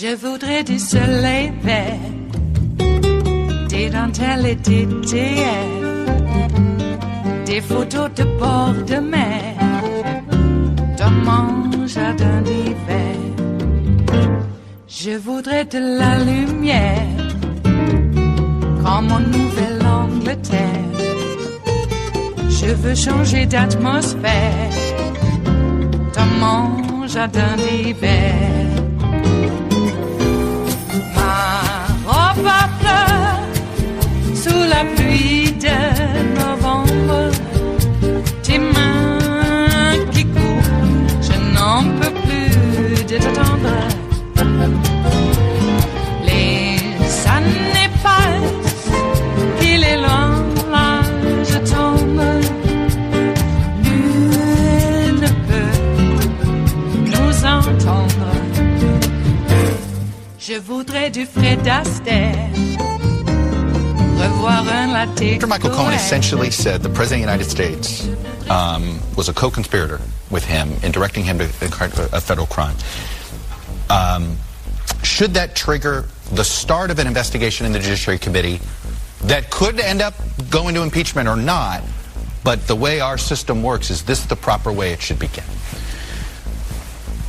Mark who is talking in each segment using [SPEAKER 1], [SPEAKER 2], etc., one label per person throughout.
[SPEAKER 1] Je voudrais du soleil vert, des dentelles et des théières, des photos de bord de mer, dans mon jardin d'hiver. Je voudrais de la lumière, comme en Nouvelle-Angleterre. Je veux changer d'atmosphère, dans mon jardin d'hiver. Ma fleur, sous la pluie de novembre, tes mains qui courent, je n'en peux plus de t'attendre. Les années passent, qu'il est loin, là je tombe. Nul ne peut nous entendre. Je voudrais du Fred Astaire, revoir un latte.
[SPEAKER 2] Dr. Michael Cohen essentially said the President of the United States was a co-conspirator with him in directing him to a federal crime. Should that trigger the start of an investigation in the Judiciary Committee that could end up going to impeachment or not, but the way our system works, is this the proper way it should begin?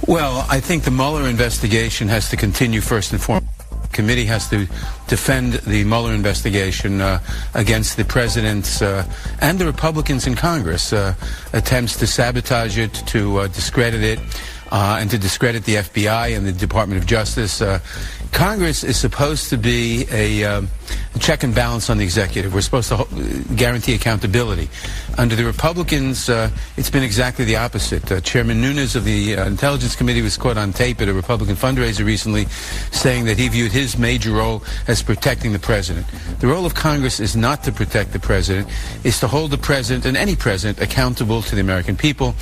[SPEAKER 3] Well, I think the Mueller investigation has to continue first and foremost. The committee has to defend the Mueller investigation against the president's and the Republicans in Congress attempts to sabotage it, to discredit it, and to discredit the FBI and the Department of Justice. Congress is supposed to be a check and balance on the executive. We're supposed to guarantee accountability. Under the Republicans, it's been exactly the opposite. Chairman Nunes of the Intelligence Committee was caught on tape at a Republican fundraiser recently saying that he viewed his major role as protecting the president. The role of Congress is not to protect the president, it's to hold the president and any president accountable to the American people.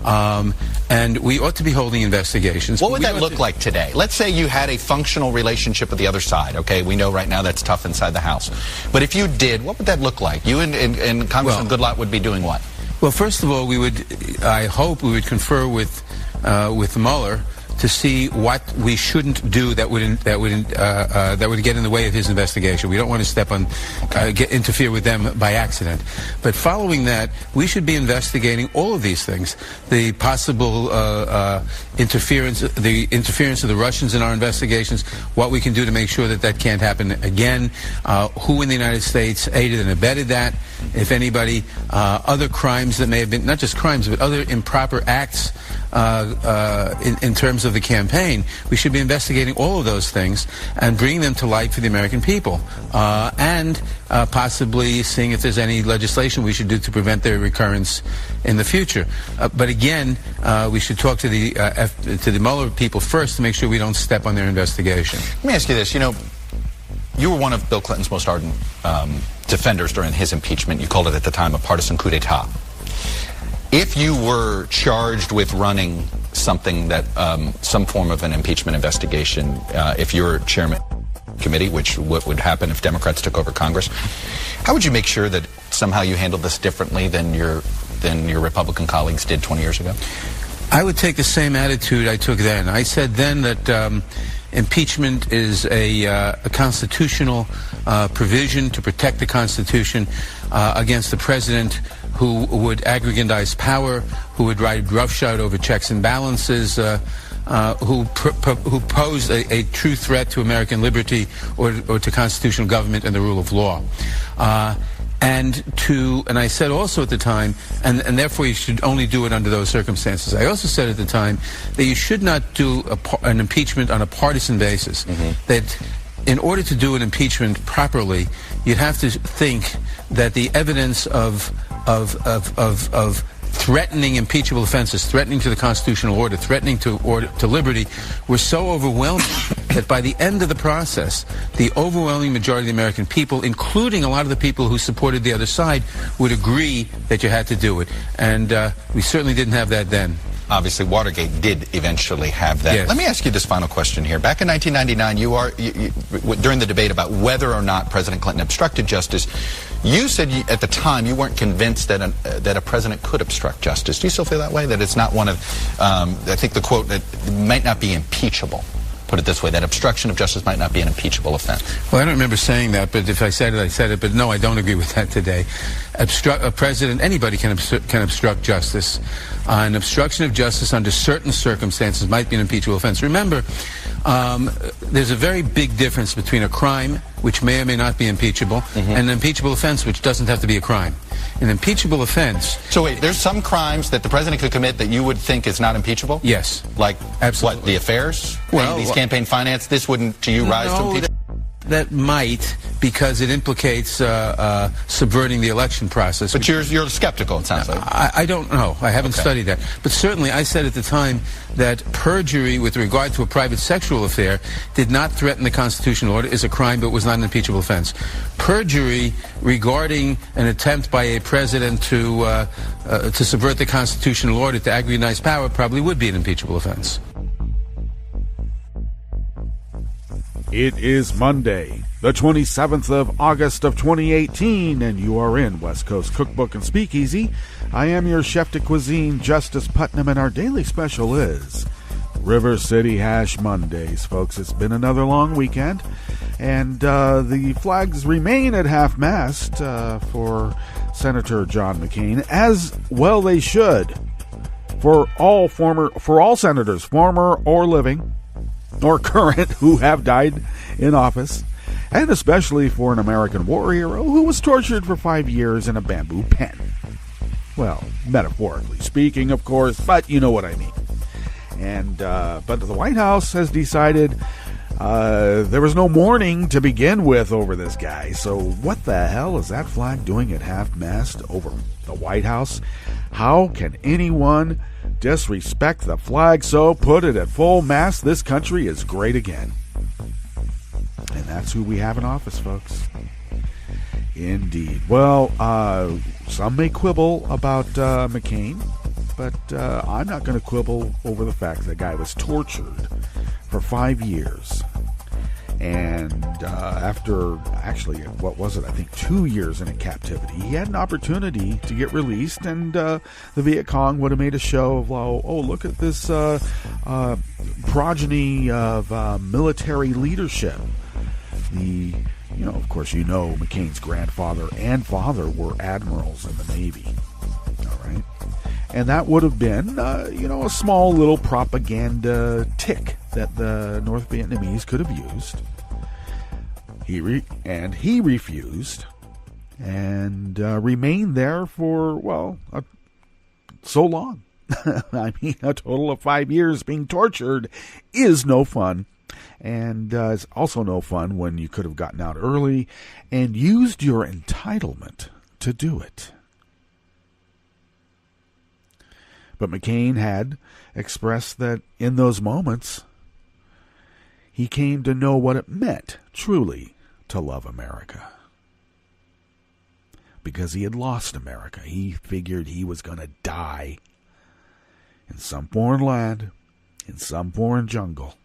[SPEAKER 3] And we ought to be holding investigations.
[SPEAKER 2] What would that look like today? Let's say you had a functional relationship with the other side. Okay, we know right now that's tough inside the House. But if you did, what would that look like? You and Congressman Goodlatte would be doing what?
[SPEAKER 3] Well, first of all, I hope we would confer with Mueller to see what we shouldn't do that would get in the way of his investigation. We don't want to step on, interfere with them by accident. But following that, we should be investigating all of these things: the possible interference of the Russians in our investigations, what we can do to make sure that that can't happen again, who in the United States aided and abetted that, if anybody, other crimes that may have been, not just crimes, but other improper acts in terms of the campaign. We should be investigating all of those things and bringing them to light for the American people, and possibly seeing if there's any legislation we should do to prevent their recurrence in the future. But again, we should talk to the Mueller people first to make sure we don't step on their investigation.
[SPEAKER 2] Let me ask you this. You know, you were one of Bill Clinton's most ardent defenders during his impeachment. You called it at the time a partisan coup d'etat. If you were charged with running something that, some form of an impeachment investigation, if you're chairman of the committee, which what would happen if Democrats took over Congress, how would you make sure that somehow you handled this differently than your Republican colleagues did 20 years ago?
[SPEAKER 3] I would take the same attitude I took then. I said then that impeachment is a constitutional provision to protect the Constitution against the president who would aggrandize power, who would ride roughshod over checks and balances, who posed a true threat to American liberty or to constitutional government and the rule of law. And I said also at the time, and therefore you should only do it under those circumstances. I also said at the time that you should not do an impeachment on a partisan basis. Mm-hmm. That in order to do an impeachment properly, you'd have to think that the evidence of threatening impeachable offenses, threatening to the constitutional order, threatening to liberty, were so overwhelming that by the end of the process, the overwhelming majority of the American people, including a lot of the people who supported the other side, would agree that you had to do it. And we certainly didn't have that then.
[SPEAKER 2] Obviously, Watergate did eventually have that.
[SPEAKER 3] Yes.
[SPEAKER 2] Let me ask you this final question here. Back in 1999, during the debate about whether or not President Clinton obstructed justice, you said at the time you weren't convinced that a president could obstruct justice. Do you still feel that way? That it's not one of, I think the quote, that it might not be impeachable. Put it this way, that obstruction of justice might not be an impeachable offense.
[SPEAKER 3] Well, I don't remember saying that, but if I said it, I said it. But no, I don't agree with that today. A president, anybody can obstruct justice. An obstruction of justice under certain circumstances might be an impeachable offense. Remember, there's a very big difference between a crime, which may or may not be impeachable, and an impeachable offense, which doesn't have to be a crime. An impeachable offense...
[SPEAKER 2] So wait, there's some crimes that the president could commit that you would think is not impeachable?
[SPEAKER 3] Yes.
[SPEAKER 2] Like,
[SPEAKER 3] absolutely.
[SPEAKER 2] What, the affairs?
[SPEAKER 3] Well,
[SPEAKER 2] these campaign finance? This wouldn't, to you, rise to impeachment?
[SPEAKER 3] That might, because it implicates subverting the election process.
[SPEAKER 2] But you're skeptical, it sounds like.
[SPEAKER 3] I don't know. I haven't studied that. But certainly I said at the time that perjury with regard to a private sexual affair did not threaten the constitutional order, is a crime, but was not an impeachable offense. Perjury regarding an attempt by a president to subvert the constitutional order to aggrandise power probably would be an impeachable offense.
[SPEAKER 4] It is Monday, the 27th of August of 2018, and you are in West Coast Cookbook and Speakeasy. I am your chef de cuisine, Justice Putnam, and our daily special is River City Hash Mondays. Folks, it's been another long weekend, and the flags remain at half-mast for Senator John McCain, as well they should, for all senators, former or living, or current, who have died in office, and especially for an American war hero who was tortured for 5 years in a bamboo pen. Well, metaphorically speaking, of course, but you know what I mean. And but the White House has decided there was no mourning to begin with over this guy. So what the hell is that flag doing at half-mast over the White House? How can anyone disrespect the flag? So put it at full mast. This country is great again. And that's who we have in office, folks. Indeed. Well, some may quibble about McCain, but I'm not going to quibble over the fact that the guy was tortured for 5 years. And after, actually, what was it? I think 2 years in a captivity, he had an opportunity to get released, and the Viet Cong would have made a show of, oh, look at this progeny of military leadership. Of course, McCain's grandfather and father were admirals in the Navy. All right. And that would have been, a small little propaganda tick that the North Vietnamese could have used. He refused and remained there for, so long. I mean, a total of 5 years being tortured is no fun. And it's also no fun when you could have gotten out early and used your entitlement to do it. But McCain had expressed that in those moments, he came to know what it meant, truly, to love America. Because he had lost America. He figured he was going to die in some foreign land, in some foreign jungle.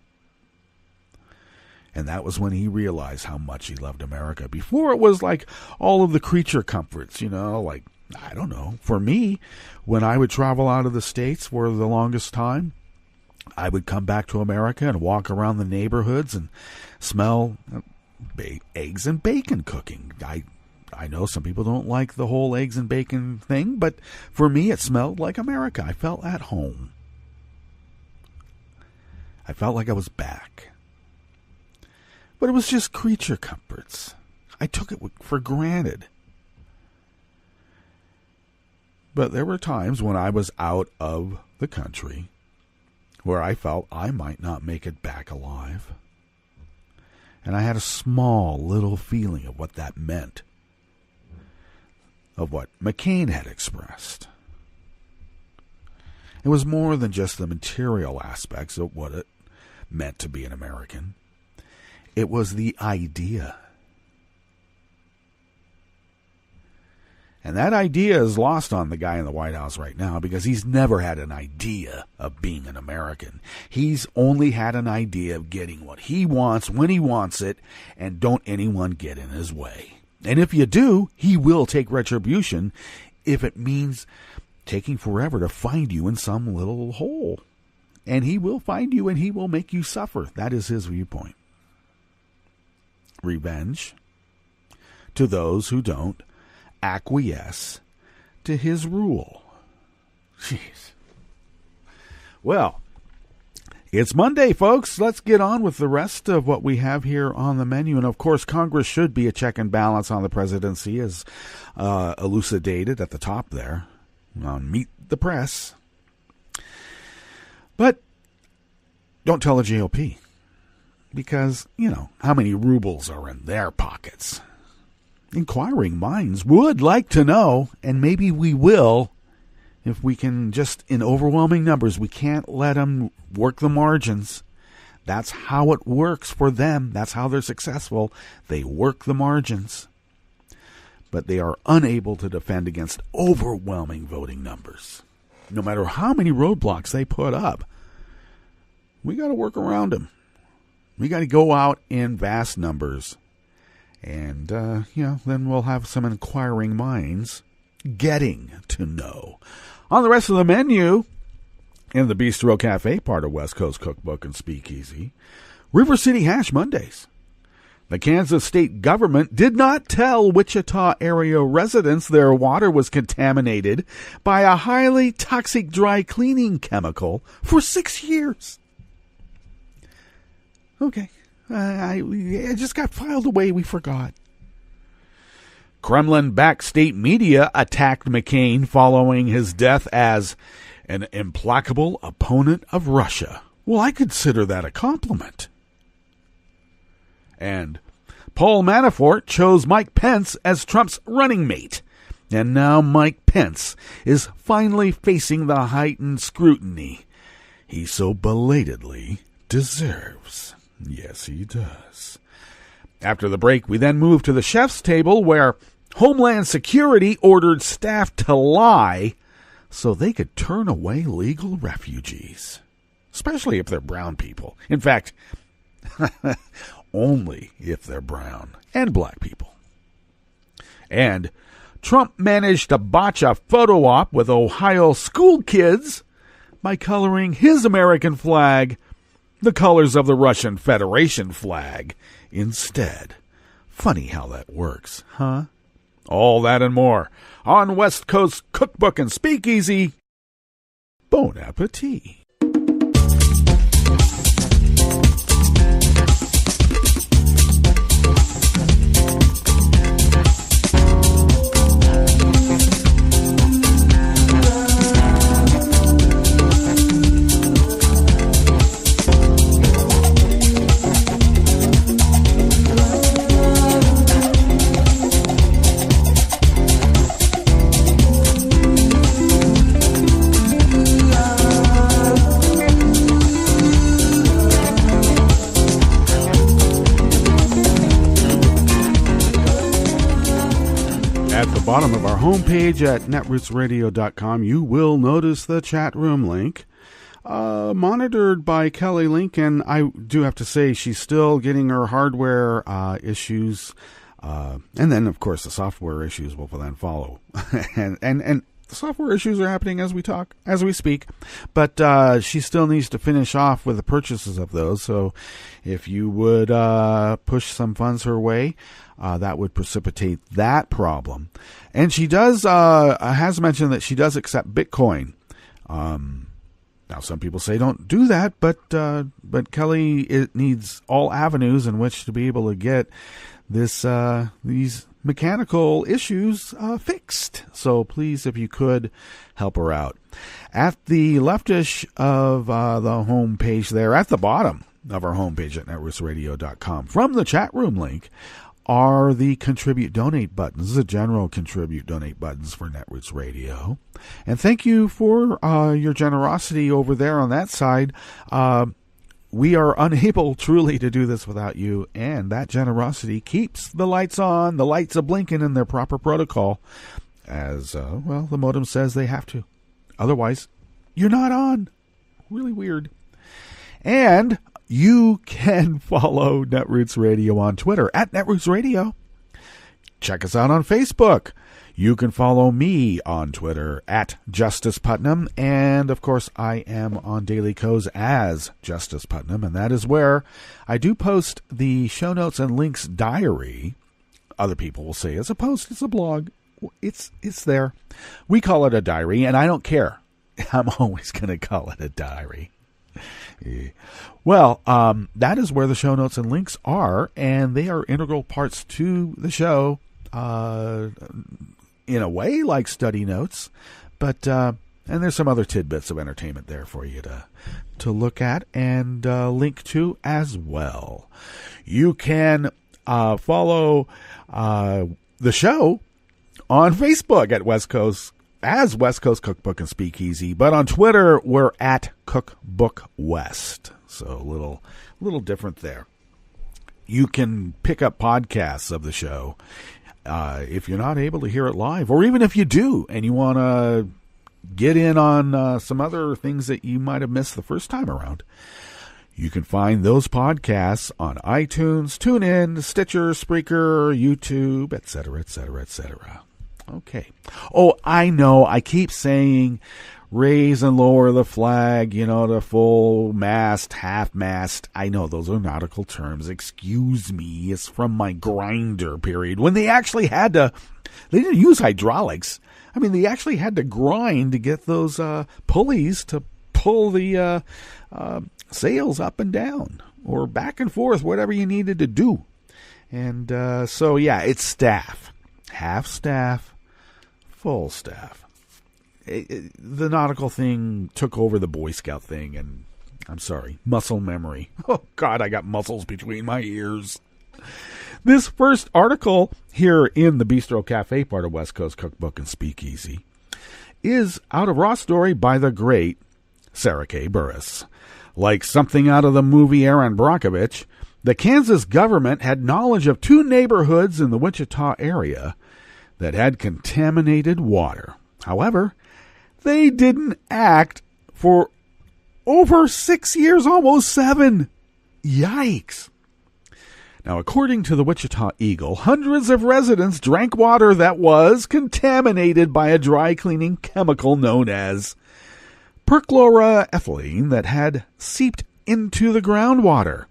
[SPEAKER 4] And that was when he realized how much he loved America. Before it was like all of the creature comforts, like, I don't know. For me, when I would travel out of the States for the longest time, I would come back to America and walk around the neighborhoods and smell eggs and bacon cooking. I know some people don't like the whole eggs and bacon thing, but for me it smelled like America. I felt at home. I felt like I was back. But it was just creature comforts. I took it for granted. But there were times when I was out of the country where I felt I might not make it back alive. And I had a small little feeling of what that meant, of what McCain had expressed. It was more than just the material aspects of what it meant to be an American. It was the idea. And that idea is lost on the guy in the White House right now because he's never had an idea of being an American. He's only had an idea of getting what he wants when he wants it, and don't anyone get in his way. And if you do, he will take retribution if it means taking forever to find you in some little hole. And he will find you and he will make you suffer. That is his viewpoint. Revenge to those who don't acquiesce to his rule. Jeez. Well, it's Monday, folks. Let's get on with the rest of what we have here on the menu. And, of course, Congress should be a check and balance on the presidency, as elucidated at the top there on Meet the Press. But don't tell the GOP, because, how many rubles are in their pockets? Inquiring minds would like to know, and maybe we will, if we can just, in overwhelming numbers. We can't let them work the margins. That's how it works for them. That's how they're successful. They work the margins. But they are unable to defend against overwhelming voting numbers. No matter how many roadblocks they put up, we got to work around them. We got to go out in vast numbers. And, then we'll have some inquiring minds getting to know. On the rest of the menu, in the Bistro Cafe, part of West Coast Cookbook and Speakeasy, River City Hash Mondays. The Kansas state government did not tell Wichita-area residents their water was contaminated by a highly toxic dry cleaning chemical for 6 years. Okay. It just got filed away. We forgot. Kremlin-backed state media attacked McCain following his death as an implacable opponent of Russia. Well, I consider that a compliment. And Paul Manafort chose Mike Pence as Trump's running mate. And now Mike Pence is finally facing the heightened scrutiny he so belatedly deserves. Yes, he does. After the break, we then move to the chef's table, where Homeland Security ordered staff to lie so they could turn away legal refugees, especially if they're brown people. In fact, only if they're brown and black people. And Trump managed to botch a photo op with Ohio school kids by coloring his American flag the colors of the Russian Federation flag instead. Funny how that works, huh? All that and more on West Coast Cookbook and Speakeasy. Bon appetit. Bottom of our homepage at netrootsradio.com, you will notice the chat room link, monitored by Kelly Lincoln. I do have to say she's still getting her hardware issues, and then of course the software issues will then follow. and the software issues are happening as we speak, but she still needs to finish off with the purchases of those. So if you would push some funds her way, that would precipitate that problem. And she has mentioned that she does accept Bitcoin. Now, some people say don't do that, but Kelly needs all avenues in which to be able to get these mechanical issues fixed. So please, if you could, help her out. At the leftish of the homepage there, at the bottom of our homepage at netrootsradio.com, from the chat room link, are the contribute donate buttons, the general contribute donate buttons for Netroots Radio. And thank you for your generosity over there on that side. we are unable truly to do this without you, and that generosity keeps the lights on, the lights a-blinking in their proper protocol, as, the modem says they have to. Otherwise, you're not on. Really weird. And you can follow Netroots Radio on Twitter, at Netroots Radio. Check us out on Facebook. You can follow me on Twitter, at Justice Putnam. And, of course, I am on Daily Kos as Justice Putnam. And that is where I do post the show notes and links diary. Other people will say it's a post, it's a blog. It's there. We call it a diary, and I don't care. I'm always going to call it a diary. Well, that is where the show notes and links are, and they are integral parts to the show, in a way, like study notes, but and there's some other tidbits of entertainment there for you to look at and link to as well. You can follow the show on Facebook at West Coast as West Coast Cookbook and Speakeasy, but on Twitter we're at Cookbook West. So a little different there. You can pick up podcasts of the show if you're not able to hear it live, or even if you do and you want to get in on some other things that you might have missed the first time around. You can find those podcasts on iTunes, TuneIn, Stitcher, Spreaker, YouTube, etc., etc., etc. Okay. Oh, I know. I keep saying raise and lower the flag, the full mast, half mast. I know those are nautical terms. Excuse me. It's from my grinder period when they actually they didn't use hydraulics. I mean, they actually had to grind to get those pulleys to pull the sails up and down or back and forth, whatever you needed to do. And so, yeah, it's staff. Half staff. Full staff. The nautical thing took over the Boy Scout thing, and I'm sorry, muscle memory. Oh, God, I got muscles between my ears. This first article here in the Bistro Cafe part of West Coast Cookbook and Speakeasy is out of Raw Story by the great Sarah K. Burris. Like something out of the movie Aaron Brockovich, the Kansas government had knowledge of 2 neighborhoods in the Wichita-area that had contaminated water. However, they didn't act for over 6 years, almost 7. Yikes. Now, according to the Wichita Eagle, hundreds of residents drank water that was contaminated by a dry cleaning chemical known as perchloroethylene that had seeped into the groundwater.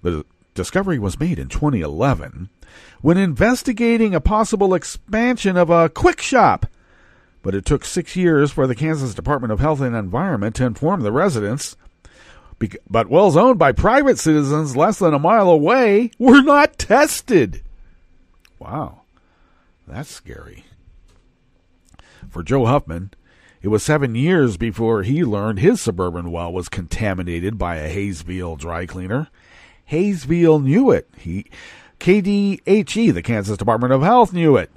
[SPEAKER 4] The discovery was made in 2011 when investigating a possible expansion of a quick shop, but it took 6 years for the Kansas Department of Health and Environment to inform the residents. But wells owned by private citizens less than a mile away were not tested. Wow, that's scary. For Joe Huffman, it was 7 years before he learned his suburban well was contaminated by a Hayesville dry cleaner. Hayesville knew it. KDHE, the Kansas Department of Health, knew it.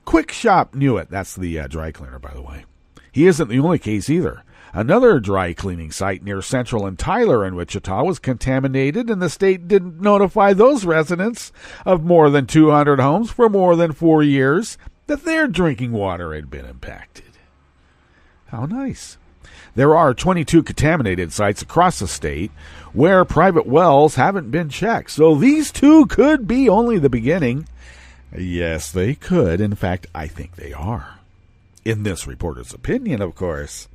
[SPEAKER 4] Quick Shop knew it. That's the dry cleaner, by the way. He isn't the only case either. Another dry cleaning site near Central and Tyler in Wichita was contaminated, and the state didn't notify those residents of more than 200 homes for more than 4 years that their drinking water had been impacted. How nice. There are 22 contaminated sites across the state where private wells haven't been checked, so these 2 could be only the beginning. Yes, they could. In fact, I think they are. In this reporter's opinion, of course.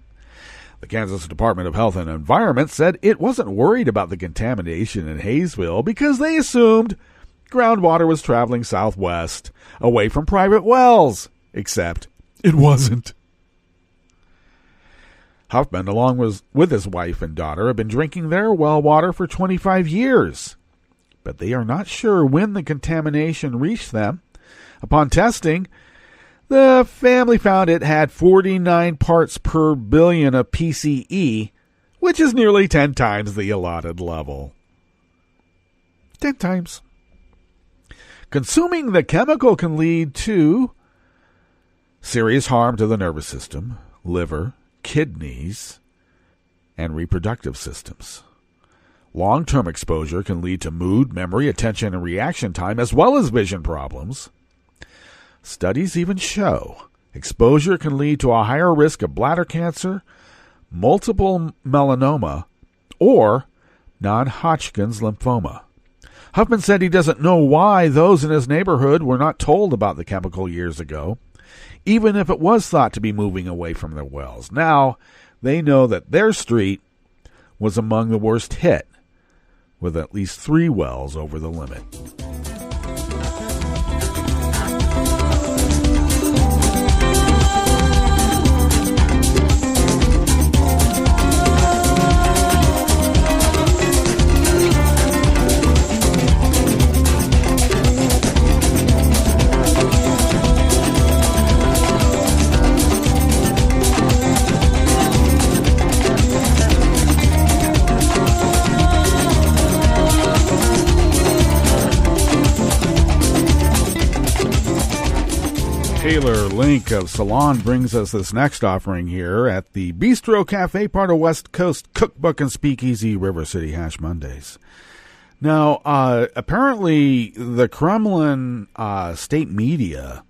[SPEAKER 4] The Kansas Department of Health and Environment said it wasn't worried about the contamination in Hayesville because they assumed groundwater was traveling southwest, away from private wells. Except it wasn't. Huffman, along with his wife and daughter, have been drinking their well water for 25 years. But they are not sure when the contamination reached them. Upon testing, the family found it had 49 parts per billion of PCE, which is nearly 10 times the allotted level. 10 times. Consuming the chemical can lead to serious harm to the nervous system, liver, kidneys, and reproductive systems. Long-term exposure can lead to mood, memory, attention, and reaction time, as well as vision problems. Studies even show exposure can lead to a higher risk of bladder cancer, multiple melanoma, or non-Hodgkin's lymphoma. Huffman said he doesn't know why those in his neighborhood were not told about the chemical years ago, even if it was thought to be moving away from their wells. Now, they know that their street was among the worst hit, with at least 3 wells over the limit. Taylor Link of Salon brings us this next offering here at the Bistro Cafe, part of West Coast Cookbook and Speakeasy River City Hash Mondays. Now, apparently the Kremlin state media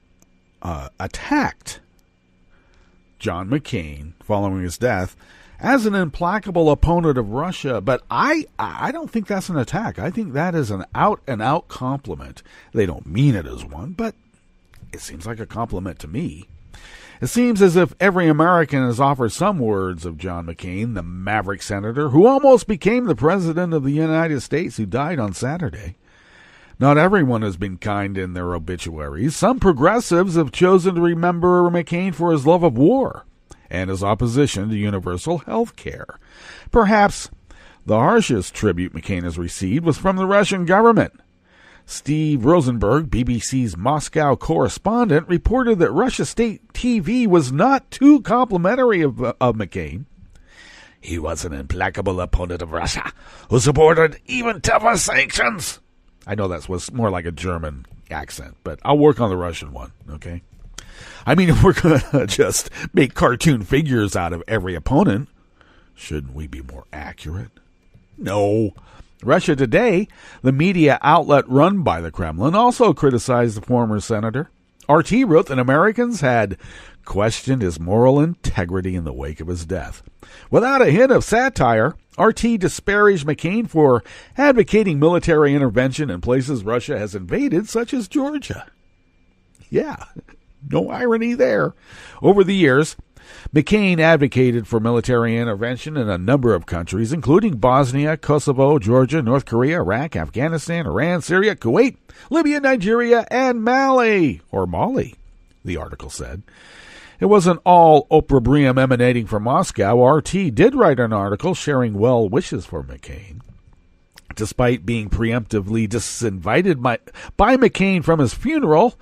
[SPEAKER 4] attacked John McCain following his death as an implacable opponent of Russia, but I don't think that's an attack. I think that is an out-and-out compliment. They don't mean it as one, but it seems like a compliment to me. It seems as if every American has offered some words of John McCain, the maverick senator who almost became the president of the United States, who died on Saturday. Not everyone has been kind in their obituaries. Some progressives have chosen to remember McCain for his love of war and his opposition to universal health care. Perhaps the harshest tribute McCain has received was from the Russian government. Steve Rosenberg, BBC's Moscow correspondent, reported that Russia state TV was not too complimentary of McCain. He was an implacable opponent of Russia who supported even tougher sanctions. I know that was more like a German accent, but I'll work on the Russian one, okay? I mean, if we're going to just make cartoon figures out of every opponent, shouldn't we be more accurate? No. Russia Today, the media outlet run by the Kremlin, also criticized the former senator. RT wrote that Americans had questioned his moral integrity in the wake of his death. Without a hint of satire, RT disparaged McCain for advocating military intervention in places Russia has invaded, such as Georgia. Yeah, no irony there. Over the years, McCain advocated for military intervention in a number of countries, including Bosnia, Kosovo, Georgia, North Korea, Iraq, Afghanistan, Iran, Syria, Kuwait, Libya, Nigeria, and Mali, or Mali, the article said. It wasn't all opprobrium emanating from Moscow. RT did write an article sharing well wishes for McCain. Despite being preemptively disinvited by McCain from his funeral,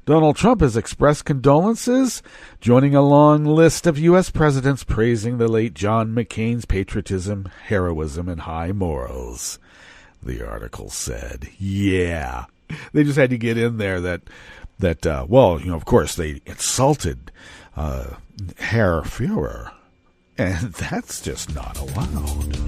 [SPEAKER 4] Donald Trump has expressed condolences, joining a long list of U.S. presidents praising the late John McCain's patriotism, heroism, and high morals. The article said, yeah. They just had to get in there that of course, they insulted Herr Führer, and that's just not allowed.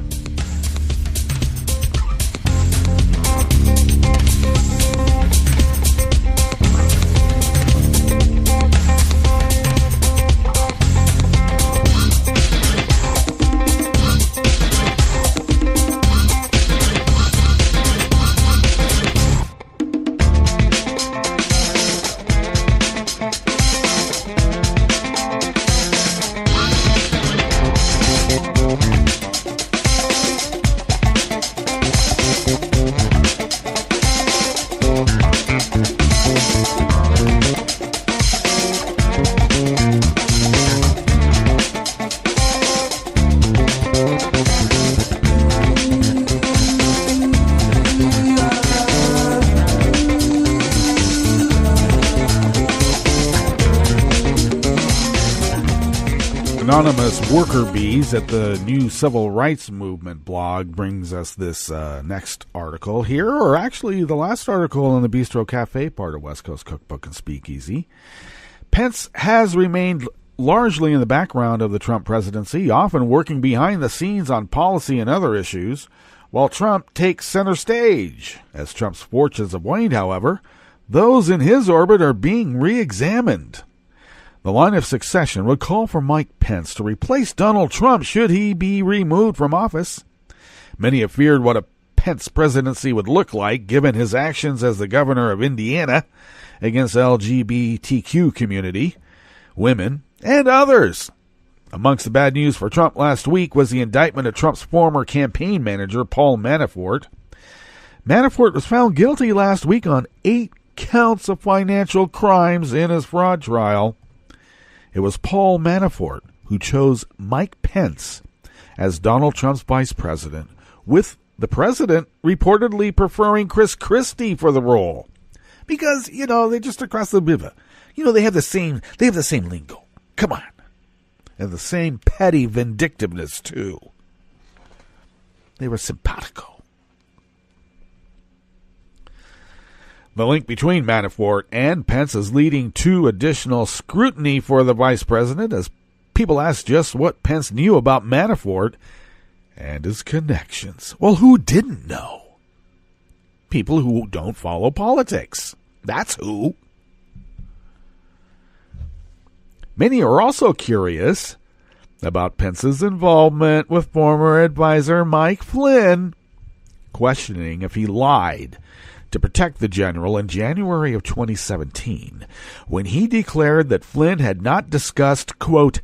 [SPEAKER 4] Anonymous worker bees at the New Civil Rights Movement blog brings us this next article here, or actually the last article in the Bistro Cafe part of West Coast Cookbook and Speakeasy. Pence has remained largely in the background of the Trump presidency, often working behind the scenes on policy and other issues. while Trump takes center stage. As Trump's fortunes have waned, however, those in his orbit are being re-examined. The line of succession would call for Mike Pence to replace Donald Trump should he be removed from office. Many have feared what a Pence presidency would look like given his actions as the governor of Indiana against the LGBTQ community, women, and others. Amongst the bad news for Trump last week was the indictment of Trump's former campaign manager, Paul Manafort. Manafort was found guilty last week on 8 counts of financial crimes in his fraud trial. It was Paul Manafort who chose Mike Pence as Donald Trump's vice president, with the president reportedly preferring Chris Christie for the role. Because, they're just across the river. They have the same lingo. Come on. And the same petty vindictiveness, too. They were simpatico. The link between Manafort and Pence is leading to additional scrutiny for the vice president as people ask just what Pence knew about Manafort and his connections. Well, who didn't know? People who don't follow politics. That's who. Many are also curious about Pence's involvement with former advisor Mike Flynn, questioning if he lied to protect the general in January of 2017, when he declared that Flynn had not discussed, quote,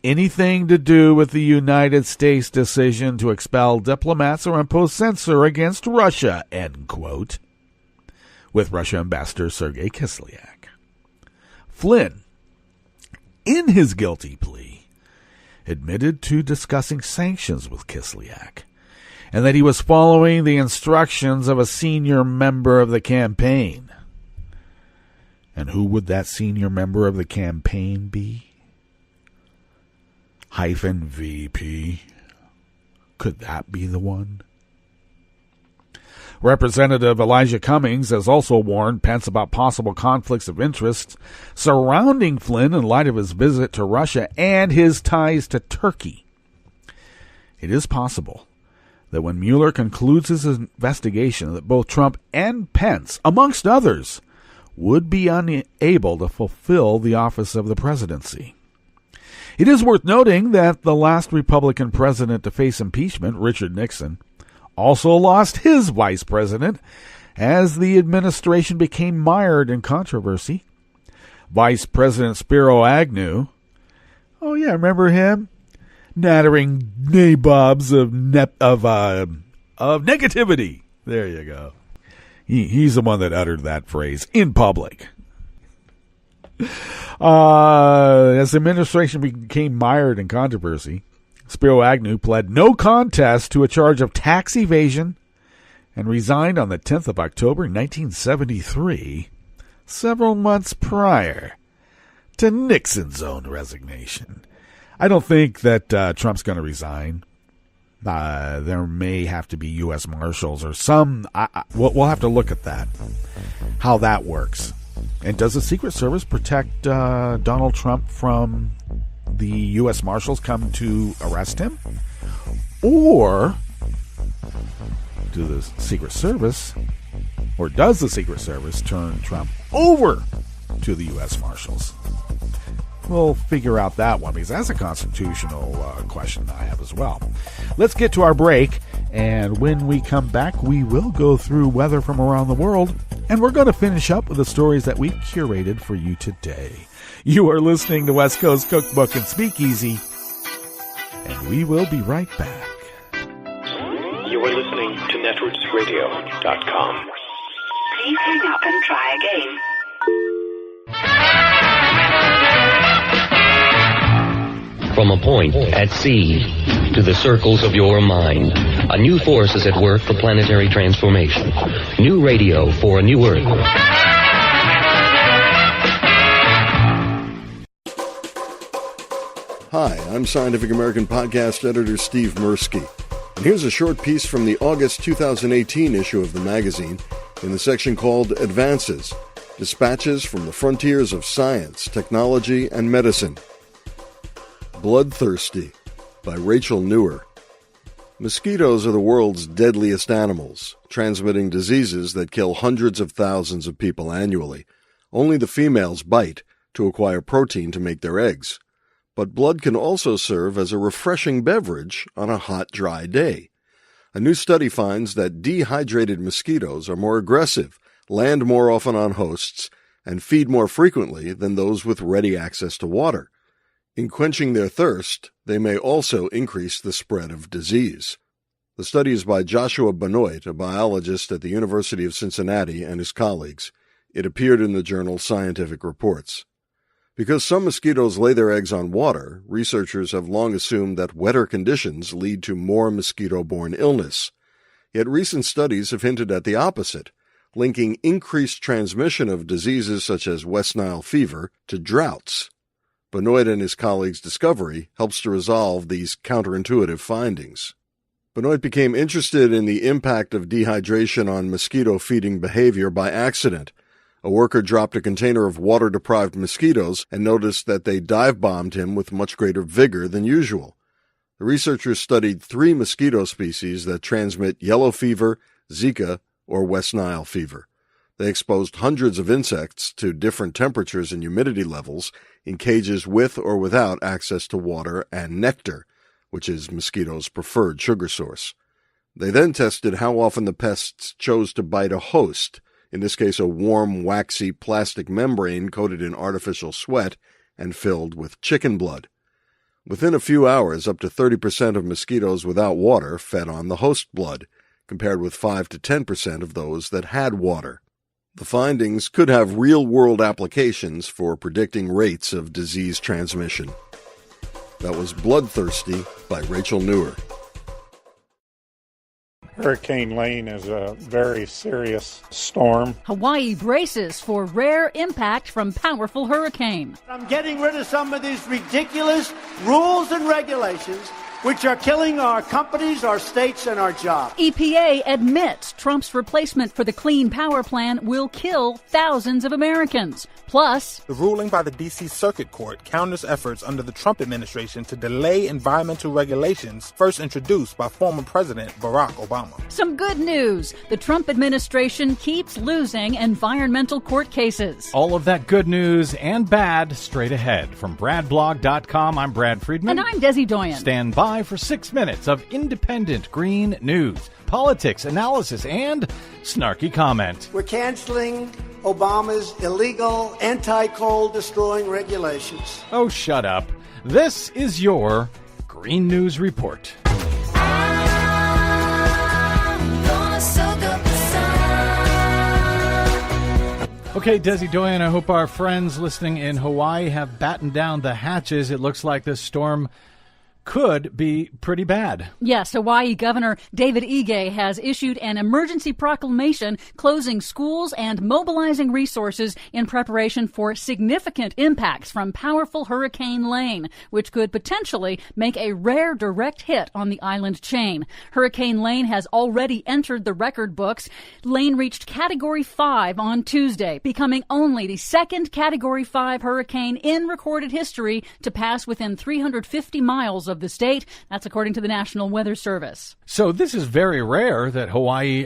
[SPEAKER 4] anything to do with the United States decision to expel diplomats or impose censor against Russia, end quote, with Russia Ambassador Sergei Kislyak. Flynn, in his guilty plea, admitted to discussing sanctions with Kislyak, and that he was following the instructions of a senior member of the campaign. And who would that senior member of the campaign be? -VP. Could that be the one? Representative Elijah Cummings has also warned Pence about possible conflicts of interest surrounding Flynn in light of his visit to Russia and his ties to Turkey. It is possible that when Mueller concludes his investigation that both Trump and Pence, amongst others, would be unable to fulfill the office of the presidency. It is worth noting that the last Republican president to face impeachment, Richard Nixon, also lost his vice president as the administration became mired in controversy. Vice President Spiro Agnew, oh yeah, remember him? Nattering nabobs of negativity. There you go. He's the one that uttered that phrase in public. As the administration became mired in controversy, Spiro Agnew pled no contest to a charge of tax evasion and resigned on the 10th of October 1973, several months prior to Nixon's own resignation. I don't think that Trump's going to resign. There may have to be U.S. Marshals or some. We'll have to look at that, how that works. And does the Secret Service protect Donald Trump from the U.S. Marshals come to arrest him? Or does the Secret Service turn Trump over to the U.S. Marshals? We'll figure out that one because that's a constitutional question I have as well. Let's get to our break, and when we come back, we will go through weather from around the world, and we're going to finish up with the stories that we've curated for you today. You are listening to West Coast Cookbook and Speakeasy, and we will be right back.
[SPEAKER 5] You are listening to netrootsradio.com.
[SPEAKER 6] Please hang up and try again.
[SPEAKER 7] From a point at sea to the circles of your mind, a new force is at work for planetary transformation. New radio for a new Earth.
[SPEAKER 8] Hi, I'm Scientific American podcast editor Steve Mirsky. And here's a short piece from the August 2018 issue of the magazine in the section called Advances, Dispatches from the Frontiers of Science, Technology, and Medicine. Bloodthirsty by Rachel Newer. Mosquitoes are the world's deadliest animals, transmitting diseases that kill hundreds of thousands of people annually. Only the females bite to acquire protein to make their eggs. But blood can also serve as a refreshing beverage on a hot, dry day. A new study finds that dehydrated mosquitoes are more aggressive, land more often on hosts, and feed more frequently than those with ready access to water. In quenching their thirst, they may also increase the spread of disease. The study is by Joshua Benoit, a biologist at the University of Cincinnati, and his colleagues. It appeared in the journal Scientific Reports. Because some mosquitoes lay their eggs on water, researchers have long assumed that wetter conditions lead to more mosquito-borne illness. Yet recent studies have hinted at the opposite, linking increased transmission of diseases such as West Nile fever to droughts. Benoit and his colleagues' discovery helps to resolve these counterintuitive findings. Benoit became interested in the impact of dehydration on mosquito-feeding behavior by accident. A worker dropped a container of water-deprived mosquitoes and noticed that they dive-bombed him with much greater vigor than usual. The researchers studied 3 mosquito species that transmit yellow fever, Zika, or West Nile fever. They exposed hundreds of insects to different temperatures and humidity levels in cages with or without access to water and nectar, which is mosquitoes' preferred sugar source. They then tested how often the pests chose to bite a host, in this case a warm, waxy plastic membrane coated in artificial sweat and filled with chicken blood. Within a few hours, up to 30% of mosquitoes without water fed on the host blood, compared with 5 to 10% of those that had water. The findings could have real-world applications for predicting rates of disease transmission. That was Bloodthirsty by Rachel Newer.
[SPEAKER 9] Hurricane Lane is a very serious storm.
[SPEAKER 10] Hawaii braces for rare impact from powerful hurricane.
[SPEAKER 11] I'm getting rid of some of these ridiculous rules and regulations which are killing our companies, our states, and our jobs.
[SPEAKER 10] EPA admits Trump's replacement for the Clean Power Plan will kill thousands of Americans. Plus,
[SPEAKER 12] the ruling by the D.C. Circuit Court counters efforts under the Trump administration to delay environmental regulations first introduced by former President Barack Obama.
[SPEAKER 10] Some good news. The Trump administration keeps losing environmental court cases.
[SPEAKER 13] All of that good news and bad straight ahead. From BradBlog.com, I'm Brad Friedman.
[SPEAKER 10] And I'm Desi Doyen.
[SPEAKER 13] Stand by for 6 minutes of independent green news, politics, analysis, and snarky comment.
[SPEAKER 11] We're canceling Obama's illegal anti-coal destroying regulations.
[SPEAKER 13] Oh, shut up. This is your Green News Report. Okay, Desi Doyen, I hope our friends listening in Hawaii have battened down the hatches. It looks like this storm could be pretty bad.
[SPEAKER 10] Yes, Hawaii Governor David Ige has issued an emergency proclamation closing schools and mobilizing resources in preparation for significant impacts from powerful Hurricane Lane, which could potentially make a rare direct hit on the island chain. Hurricane Lane has already entered the record books. Lane reached Category 5 on Tuesday, becoming only the second Category 5 hurricane in recorded history to pass within 350 miles of the state. That's according to the National Weather Service.
[SPEAKER 13] So this is very rare that Hawaii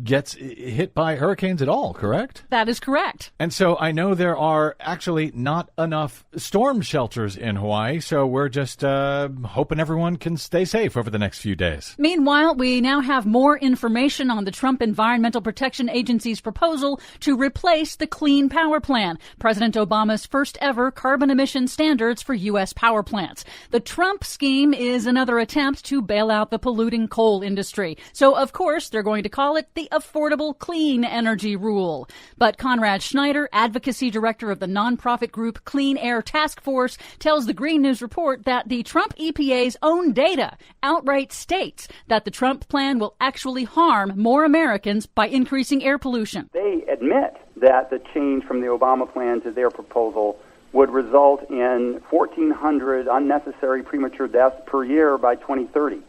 [SPEAKER 13] gets hit by hurricanes at all, correct?
[SPEAKER 10] That is correct.
[SPEAKER 13] And so I know there are actually not enough storm shelters in Hawaii, so we're just hoping everyone can stay safe over the next few days.
[SPEAKER 10] Meanwhile, we now have more information on the Trump Environmental Protection Agency's proposal to replace the Clean Power Plan, President Obama's first ever carbon emission standards for U.S. power plants. The Trump scheme is another attempt to bail out the polluting coal industry. So, of course, they're going to call it the Affordable Clean Energy Rule. But Conrad Schneider, advocacy director of the nonprofit group Clean Air Task Force, tells the Green News Report that the Trump EPA's own data outright states that the Trump plan will actually harm more Americans by increasing air pollution.
[SPEAKER 14] They admit that the change from the Obama plan to their proposal would result in 1,400 unnecessary premature deaths per year by 2030.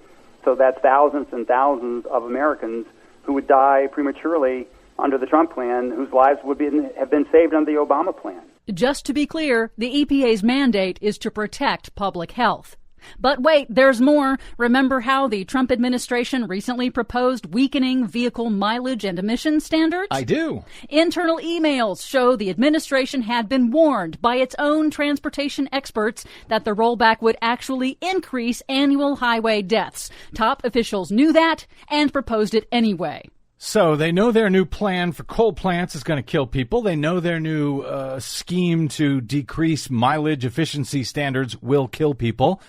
[SPEAKER 14] So that's thousands and thousands of Americans who would die prematurely under the Trump plan, whose lives would have been saved under the Obama plan.
[SPEAKER 10] Just to be clear, the EPA's mandate is to protect public health. But wait, there's more. Remember how the Trump administration recently proposed weakening vehicle mileage and emission standards?
[SPEAKER 13] I do.
[SPEAKER 10] Internal emails show the administration had been warned by its own transportation experts that the rollback would actually increase annual highway deaths. Top officials knew that and proposed it anyway.
[SPEAKER 13] So they know their new plan for coal plants is going to kill people. They know their new scheme to decrease mileage efficiency standards will kill people.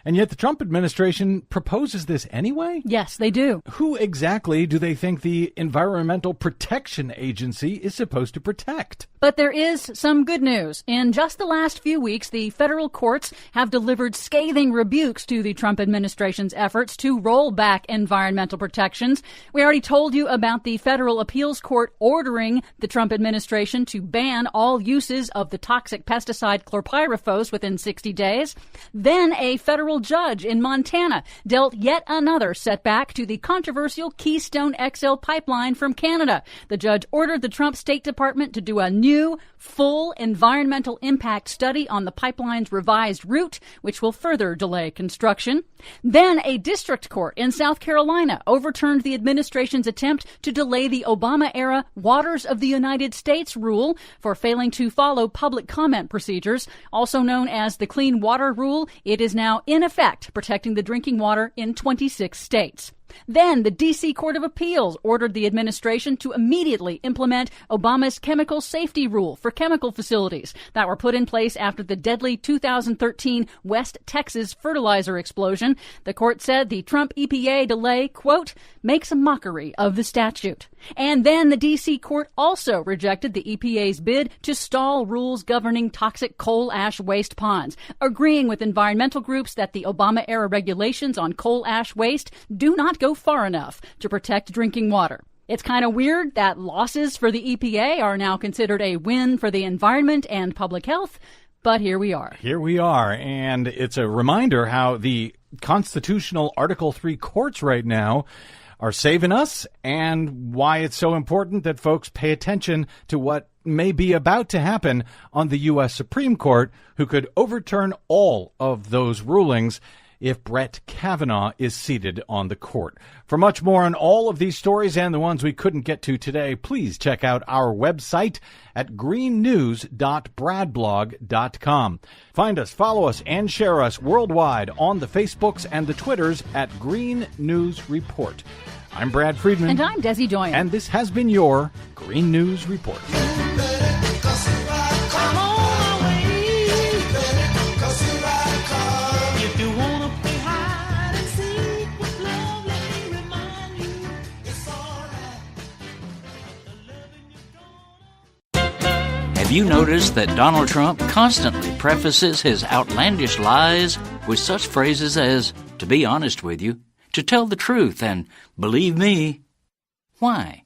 [SPEAKER 13] And yet the Trump administration proposes this anyway?
[SPEAKER 10] Yes, they do.
[SPEAKER 13] Who exactly do they think the Environmental Protection Agency is supposed to protect?
[SPEAKER 10] But there is some good news. In just the last few weeks, the federal courts have delivered scathing rebukes to the Trump administration's efforts to roll back environmental protections. We already told you about the federal appeals court ordering the Trump administration to ban all uses of the toxic pesticide chlorpyrifos within 60 days. Then a federal judge in Montana dealt yet another setback to the controversial Keystone XL pipeline from Canada. The judge ordered the Trump State Department to do a new, full environmental impact study on the pipeline's revised route, which will further delay construction. Then a district court in South Carolina overturned the administration's attempt to delay the Obama-era Waters of the United States rule for failing to follow public comment procedures, also known as the Clean Water Rule. It is now in effect, protecting the drinking water in 26 states. Then the D.C. Court of Appeals ordered the administration to immediately implement Obama's chemical safety rule for chemical facilities that were put in place after the deadly 2013 West Texas fertilizer explosion. The court said the Trump EPA delay, quote, makes a mockery of the statute. And then the D.C. court also rejected the EPA's bid to stall rules governing toxic coal ash waste ponds, agreeing with environmental groups that the Obama-era regulations on coal ash waste do not go far enough to protect drinking water. It's kind of weird that losses for the EPA are now considered a win for the environment and public health, but here we are.
[SPEAKER 13] Here we are, and it's a reminder how the constitutional Article 3 courts right now are saving us, and why it's so important that folks pay attention to what may be about to happen on the U.S. Supreme Court, who could overturn all of those rulings if Brett Kavanaugh is seated on the court. For much more on all of these stories and the ones we couldn't get to today, please check out our website at greennews.bradblog.com. Find us, follow us, and share us worldwide on the Facebooks and the Twitters at Green News Report. I'm Brad Friedman.
[SPEAKER 10] And I'm Desi Doyen.
[SPEAKER 13] And this has been your Green News Report.
[SPEAKER 15] Have you noticed that Donald Trump constantly prefaces his outlandish lies with such phrases as, to be honest with you, to tell the truth, and believe me? Why?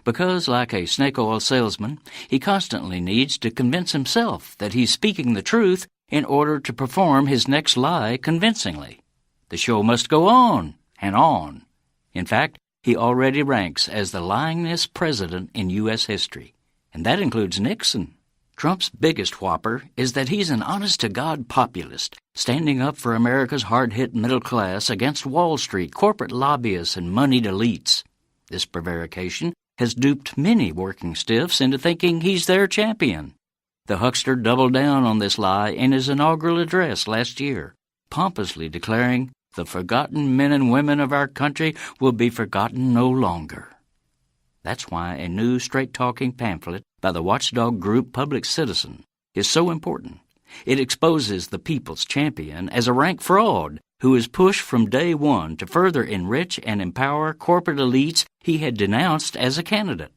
[SPEAKER 15] Because, like a snake oil salesman, he constantly needs to convince himself that he's speaking the truth in order to perform his next lie convincingly. The show must go on and on. In fact, he already ranks as the lyingest president in U.S. history, and that includes Nixon. Trump's biggest whopper is that he's an honest-to-God populist, standing up for America's hard-hit middle class against Wall Street, corporate lobbyists, and moneyed elites. This prevarication has duped many working stiffs into thinking he's their champion. The huckster doubled down on this lie in his inaugural address last year, pompously declaring, "The forgotten men and women of our country will be forgotten no longer." That's why a new straight-talking pamphlet by the watchdog group Public Citizen is so important. It exposes the people's champion as a rank fraud who is pushed from day one to further enrich and empower corporate elites he had denounced as a candidate.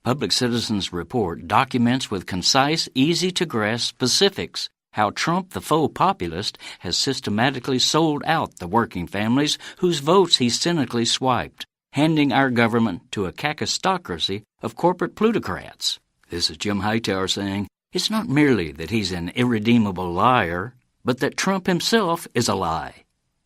[SPEAKER 15] Public Citizen's report documents with concise, easy-to-grasp specifics how Trump, the faux populist, has systematically sold out the working families whose votes he cynically swiped, handing our government to a kakistocracy of corporate plutocrats. This is Jim Hightower saying, it's not merely that he's an irredeemable liar, but that Trump himself is a lie.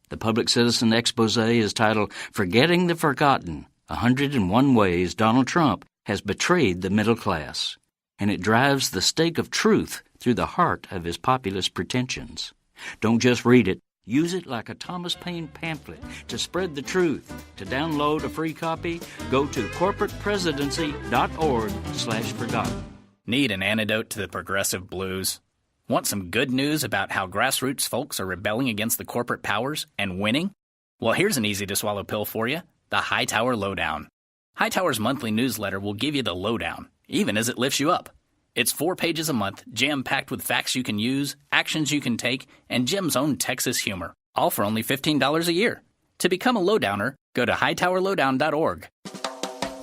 [SPEAKER 15] The Public Citizen expose is titled, Forgetting the Forgotten, 101 Ways Donald Trump has Betrayed the Middle Class, and it drives the stake of truth through the heart of his populist pretensions. Don't just read it, Use it like a Thomas Paine pamphlet to spread the truth. To download a free copy, go to corporatepresidency.org/forgotten.
[SPEAKER 16] Need an antidote to the progressive blues? Want some good news about how grassroots folks are rebelling against the corporate powers and winning? Well, here's an easy-to-swallow pill for you, the Hightower Lowdown. Hightower's monthly newsletter will give you the lowdown, even as it lifts you up. It's 4 pages a month, jam-packed with facts you can use, actions you can take, and Jim's own Texas humor, all for only $15 a year. To become a lowdowner, go to hightowerlowdown.org.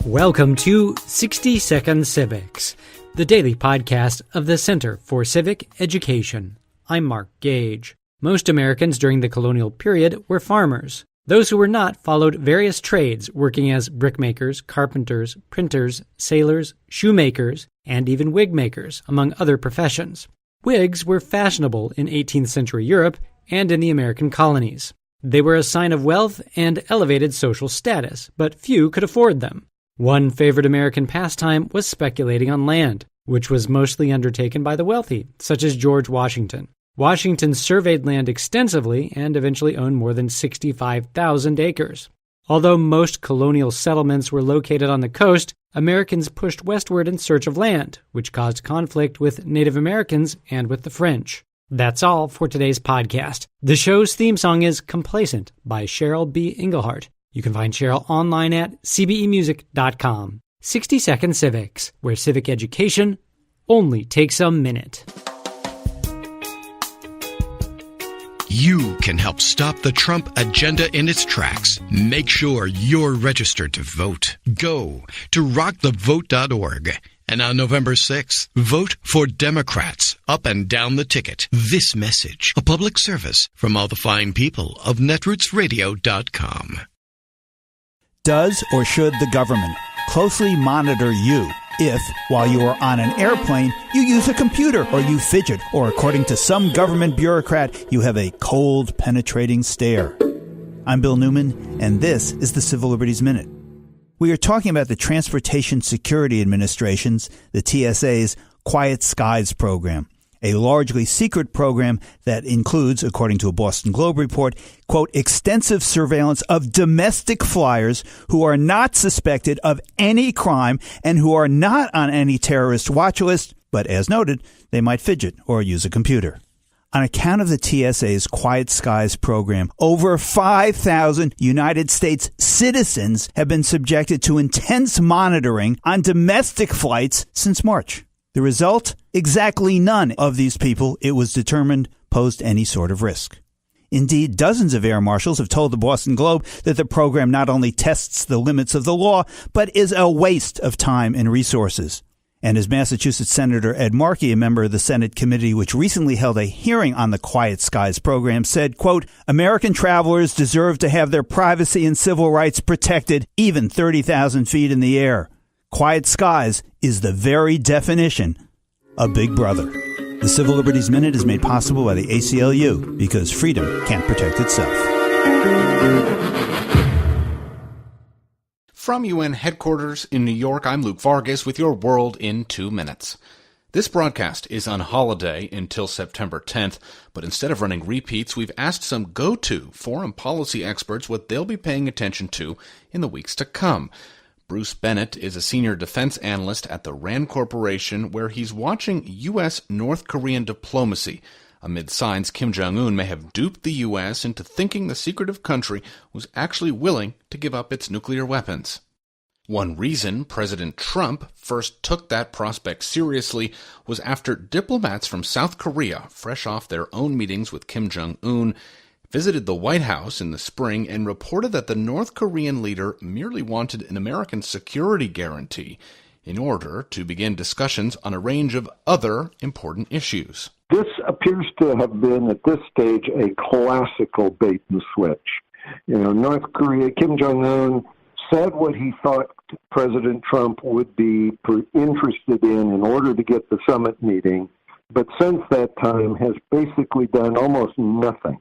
[SPEAKER 17] Welcome to 60 Second Civics, the daily podcast of the Center for Civic Education. I'm Mark Gage. Most Americans during the colonial period were farmers. Those who were not followed various trades, working as brickmakers, carpenters, printers, sailors, shoemakers, and even wig makers, among other professions. Wigs were fashionable in 18th century Europe and in the American colonies. They were a sign of wealth and elevated social status, but few could afford them. One favorite American pastime was speculating on land, which was mostly undertaken by the wealthy, such as George Washington. Washington surveyed land extensively and eventually owned more than 65,000 acres. Although most colonial settlements were located on the coast, Americans pushed westward in search of land, which caused conflict with Native Americans and with the French. That's all for today's podcast. The show's theme song is Complacent by Cheryl B. Engelhardt. You can find Cheryl online at cbemusic.com. 60 Second Civics, where civic education only takes a minute.
[SPEAKER 18] You can help stop the Trump agenda in its tracks. Make sure you're registered to vote. Go to rockthevote.org. And on November 6th, vote for Democrats up and down the ticket. This message, a public service from all the fine people of netrootsradio.com.
[SPEAKER 19] Does or should the government closely monitor you if, while you are on an airplane, you use a computer or you fidget, or according to some government bureaucrat, you have a cold, penetrating stare? I'm Bill Newman, and this is the Civil Liberties Minute. We are talking about the Transportation Security Administration's, the TSA's, Quiet Skies program, a largely secret program that includes, according to a Boston Globe report, quote, extensive surveillance of domestic flyers who are not suspected of any crime and who are not on any terrorist watch list, but as noted, they might fidget or use a computer. On account of the TSA's Quiet Skies program, over 5,000 United States citizens have been subjected to intense monitoring on domestic flights since March. The result? Exactly none of these people, it was determined, posed any sort of risk. Indeed, dozens of air marshals have told the Boston Globe that the program not only tests the limits of the law, but is a waste of time and resources. And as Massachusetts Senator Ed Markey, a member of the Senate committee which recently held a hearing on the Quiet Skies program, said, quote, American travelers deserve to have their privacy and civil rights protected even 30,000 feet in the air. Quiet Skies is the very definition of Big Brother. The Civil Liberties Minute is made possible by the ACLU because freedom can't protect itself.
[SPEAKER 20] From UN headquarters in New York, I'm Luke Vargas with your World in 2 minutes. This broadcast is on holiday until September 10th, but instead of running repeats, we've asked some go-to foreign policy experts what they'll be paying attention to in the weeks to come. Bruce Bennett is a senior defense analyst at the RAND Corporation, where he's watching U.S.-North Korean diplomacy amid signs Kim Jong-un may have duped the U.S. into thinking the secretive country was actually willing to give up its nuclear weapons. One reason President Trump first took that prospect seriously was after diplomats from South Korea, fresh off their own meetings with Kim Jong-un, visited the White House in the spring and reported that the North Korean leader merely wanted an American security guarantee in order to begin discussions on a range of other important issues.
[SPEAKER 21] This appears to have been, at this stage, a classical bait and switch. North Korea, Kim Jong-un said what he thought President Trump would be interested in order to get the summit meeting, but since that time has basically done almost nothing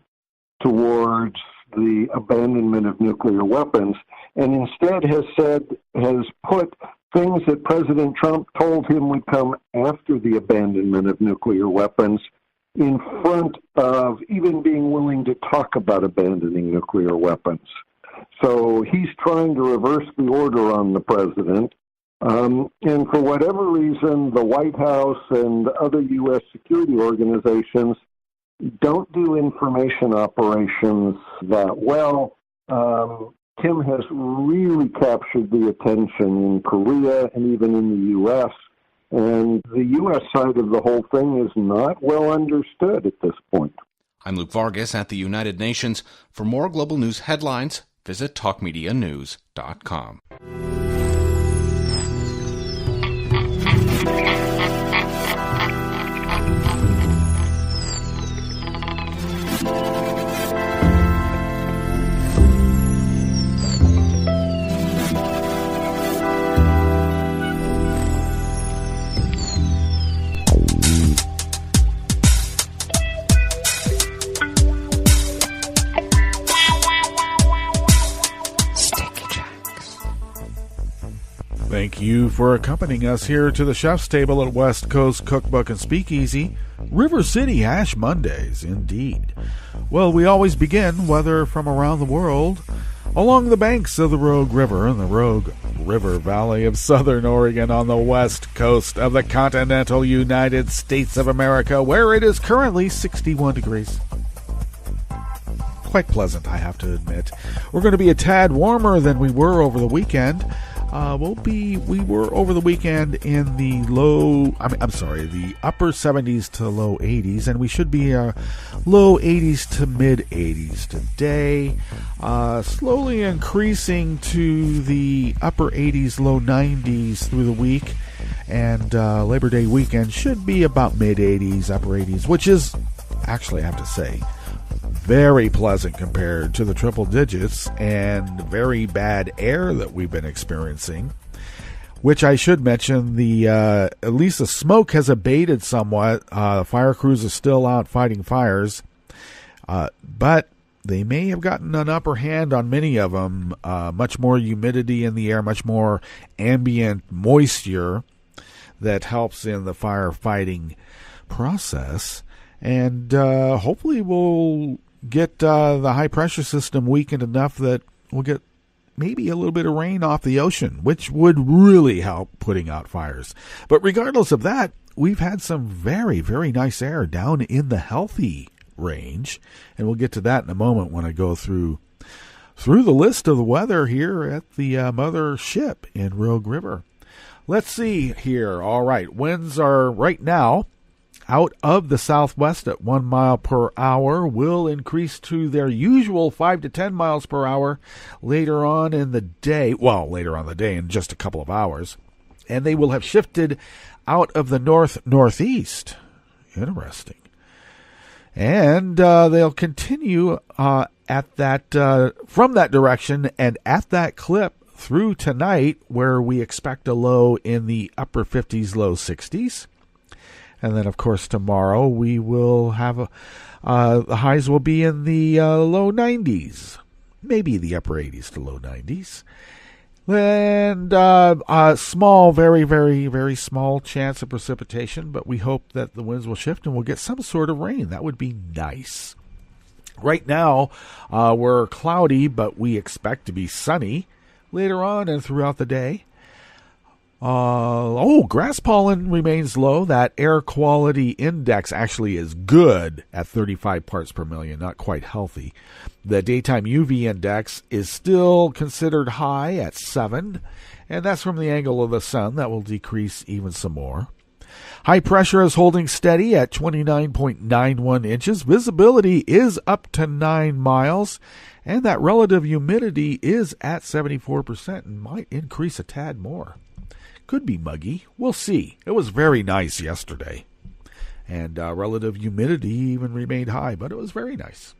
[SPEAKER 21] towards the abandonment of nuclear weapons, and instead has put things that President Trump told him would come after the abandonment of nuclear weapons in front of even being willing to talk about abandoning nuclear weapons. So he's trying to reverse the order on the president. And for whatever reason, the White House and other U.S. security organizations don't do information operations that well. Kim has really captured the attention in Korea and even in the U.S., and the U.S. side of the whole thing is not well understood at this point.
[SPEAKER 20] I'm Luke Vargas at the United Nations. For more global news headlines, visit talkmedianews.com.
[SPEAKER 4] Thank you for accompanying us here to the chef's table at West Coast Cookbook and Speakeasy, River City Ash Mondays, indeed. Well, we always begin, whether from around the world, along the banks of the Rogue River in the Rogue River Valley of Southern Oregon on the west coast of the continental United States of America, where it is currently 61 degrees. Quite pleasant, I have to admit. We're going to be a tad warmer than we were over the weekend. We were over the weekend in the the upper 70s to low 80s, and we should be low 80s to mid 80s today, slowly increasing to the upper 80s, low 90s through the week, and Labor Day weekend should be about mid 80s, upper 80s, which is, actually, I have to say, very pleasant compared to the triple digits and very bad air that we've been experiencing, which I should mention, the at least the smoke has abated somewhat. Fire crews are still out fighting fires, but they may have gotten an upper hand on many of them. Much more humidity in the air, much more ambient moisture that helps in the firefighting process, and hopefully we'll get the high-pressure system weakened enough that we'll get maybe a little bit of rain off the ocean, which would really help putting out fires. But regardless of that, we've had some very, very nice air down in the healthy range, and we'll get to that in a moment when I go through the list of the weather here at the mothership in Rogue River. Let's see here. All right, winds are right now out of the southwest at 1 mile per hour, will increase to their usual 5 to 10 miles per hour later on in the day. Well, later on in the day in just a couple of hours. And they will have shifted out of the north-northeast. Interesting. And they'll continue at that from that direction and at that clip through tonight, where we expect a low in the upper 50s, low 60s. And then, of course, tomorrow we will have the highs will be in the low 90s, maybe the upper 80s to low 90s. And a small, very, very, very small chance of precipitation, but we hope that the winds will shift and we'll get some sort of rain. That would be nice. Right now, we're cloudy, but we expect to be sunny later on and throughout the day. Grass pollen remains low. That air quality index actually is good at 35 parts per million, not quite healthy. The daytime UV index is still considered high at 7, and that's from the angle of the sun. That will decrease even some more. High pressure is holding steady at 29.91 inches. Visibility is up to 9 miles, and that relative humidity is at 74% and might increase a tad more. Could be muggy. We'll see. It was very nice yesterday. And relative humidity even remained high, but it was very nice.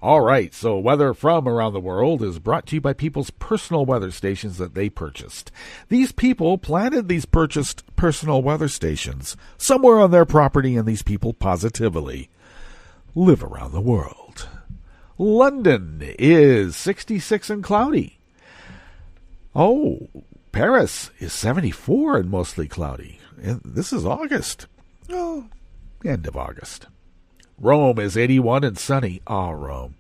[SPEAKER 4] All right, so weather from around the world is brought to you by people's personal weather stations that they purchased. These people planted these purchased personal weather stations somewhere on their property, and these people positively live around the world. London is 66 and cloudy. Paris is 74 and mostly cloudy. And this is August. End of August. Rome is 81 and sunny. Rome.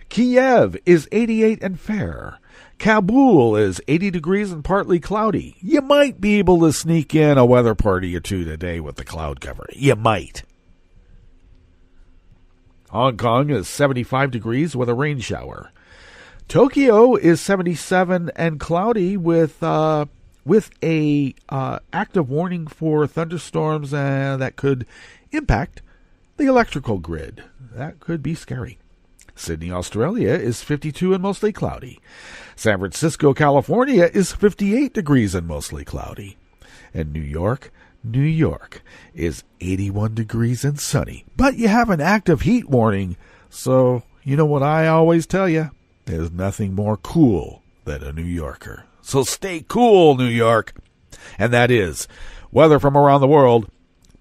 [SPEAKER 4] Kiev is 88 and fair. Kabul is 80 degrees and partly cloudy. You might be able to sneak in a weather party or two today with the cloud cover. You might. Hong Kong is 75 degrees with a rain shower. Tokyo is 77 and cloudy with a active warning for thunderstorms that could impact the electrical grid. That could be scary. Sydney, Australia is 52 and mostly cloudy. San Francisco, California is 58 degrees and mostly cloudy. And New York is 81 degrees and sunny. But you have an active heat warning, so you know what I always tell you? There's nothing more cool than a New Yorker. So stay cool, New York. And that is weather from around the world,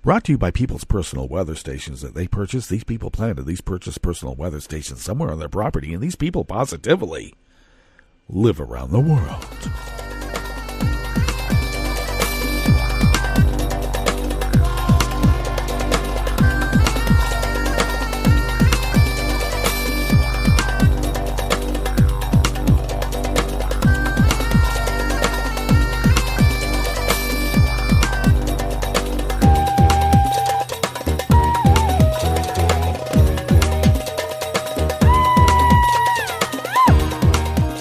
[SPEAKER 4] brought to you by people's personal weather stations that they purchase. These people planted these purchased personal weather stations somewhere on their property, and these people positively live around the world.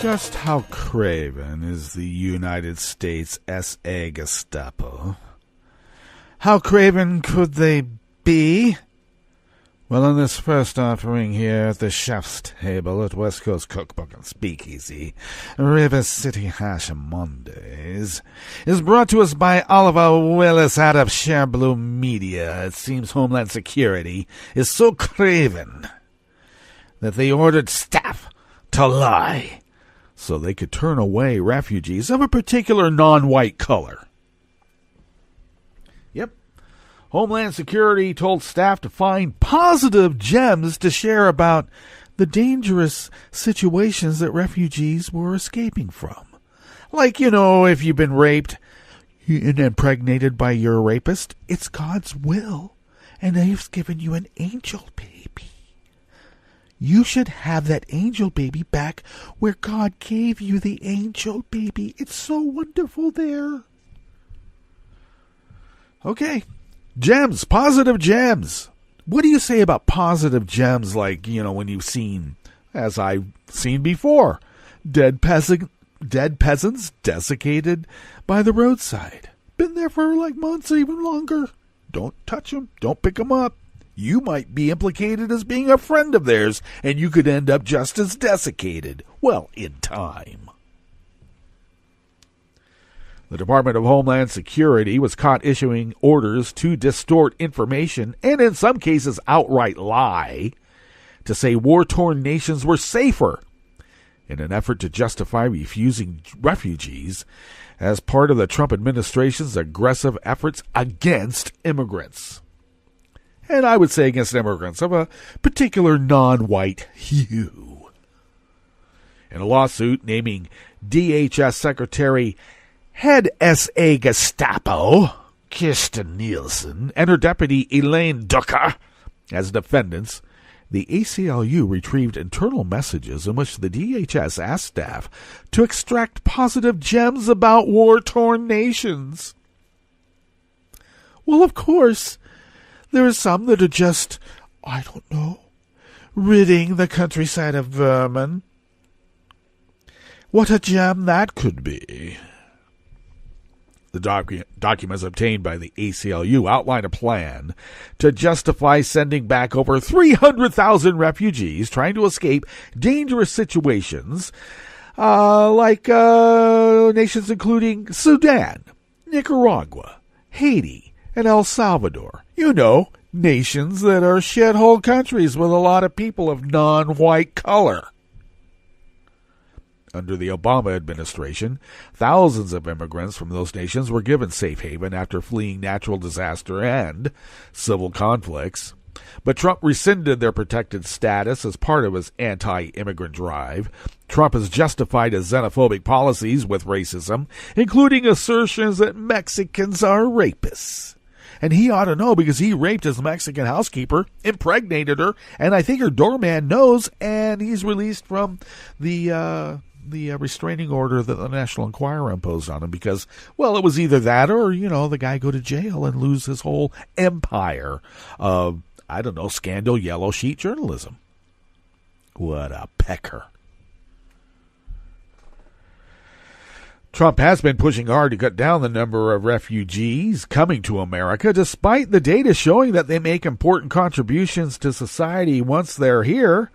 [SPEAKER 4] Just how craven is the United States S.A. Gestapo? How craven could they be? Well, in this first offering here at the chef's table at West Coast Cookbook and Speakeasy, River City Hash Mondays, is brought to us by Oliver Willis out of Share Blue Media. It seems Homeland Security is so craven that they ordered staff to lie so they could turn away refugees of a particular non-white color. Yep. Homeland Security told staff to find positive gems to share about the dangerous situations that refugees were escaping from. Like, if you've been raped and impregnated by your rapist, it's God's will, and He's given you an angel baby. You should have that angel baby back where God gave you the angel baby. It's so wonderful there. Okay. Gems. Positive gems. What do you say about positive gems like, when you've seen, as I've seen before, dead peasants desiccated by the roadside? Been there for like months or even longer. Don't touch them. Don't pick them up. You might be implicated as being a friend of theirs, and you could end up just as desiccated. Well, in time. The Department of Homeland Security was caught issuing orders to distort information and in some cases outright lie to say war-torn nations were safer in an effort to justify refusing refugees as part of the Trump administration's aggressive efforts against immigrants. And I would say against immigrants of a particular non-white hue. In a lawsuit naming DHS Secretary Head S.A. Gestapo Kirsten Nielsen and her deputy Elaine Ducker as defendants, the ACLU retrieved internal messages in which the DHS asked staff to extract positive gems about war-torn nations. Well, of course, there are some that are just, ridding the countryside of vermin. What a gem that could be. The documents obtained by the ACLU outline a plan to justify sending back over 300,000 refugees trying to escape dangerous situations, like nations including Sudan, Nicaragua, Haiti, and El Salvador. Nations that are shithole countries with a lot of people of non-white color. Under the Obama administration, thousands of immigrants from those nations were given safe haven after fleeing natural disaster and civil conflicts. But Trump rescinded their protected status as part of his anti-immigrant drive. Trump has justified his xenophobic policies with racism, including assertions that Mexicans are rapists. And he ought to know because he raped his Mexican housekeeper, impregnated her, and I think her doorman knows, and he's released from the restraining order that the National Enquirer imposed on him because, well, it was either that or, the guy go to jail and lose his whole empire of, scandal yellow sheet journalism. What a pecker. Trump has been pushing hard to cut down the number of refugees coming to America, despite the data showing that they make important contributions to society once they're here.